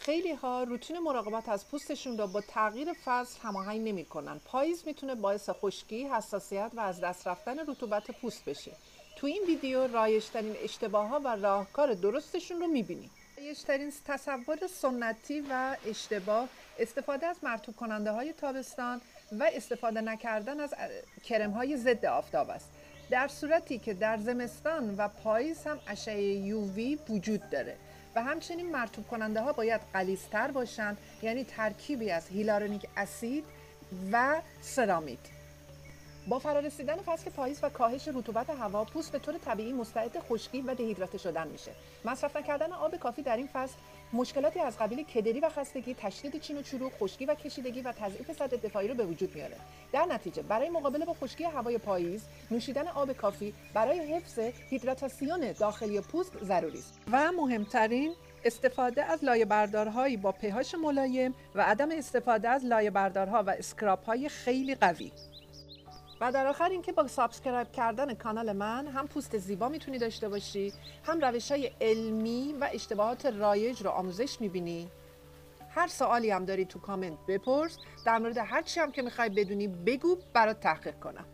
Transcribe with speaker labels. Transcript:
Speaker 1: خیلی ها روتین مراقبت از پوستشون رو با تغییر فصل هماهنگ نمی‌کنن. پاییز میتونه باعث خشکی، حساسیت و از دست رفتن رطوبت پوست بشه. تو این ویدیو رایج‌ترین اشتباه‌ها و راهکار درستشون رو می‌بینیم. رایج‌ترین تصور سنتی و اشتباه استفاده از مرطوب کننده های تابستان و استفاده نکردن از کرم های ضد آفتاب است، در صورتی که در زمستان و پاییز هم اشعه یووی وجود داره و همچنین مرطوب کننده ها باید غلیظتر باشن، یعنی ترکیبی از هیالورونیک اسید و سرامید. با فرارسیدن فصل پاییز و کاهش رطوبت هوا، پوست به طور طبیعی مستعد خشکی و دهیدراته شدن میشه. مصرف نکردن آب کافی در این فصل مشکلاتی از قبیل کدری و خستگی، تشدید چین و چروک، خشکی و کشیدگی و تضعیف سد دفاعی رو به وجود میاره. در نتیجه برای مقابله با خشکی هوای پاییز، نوشیدن آب کافی برای حفظ هیدراتاسیون داخلی پوست ضروری است. و مهمترین، استفاده از لایه‌بردارهایی با pH ملایم و عدم استفاده از لایه‌بردارها و اسکراپ‌های خیلی قوی. و در آخر اینکه با سابسکرایب کردن کانال من هم پوست زیبا میتونی داشته باشی، هم روش‌های علمی و اشتباهات رایج رو آموزش میبینی. هر سوالی هم داری تو کامنت بپرس، در مورد هر چی هم که میخوای بدونی بگو برات تحقیق کنم.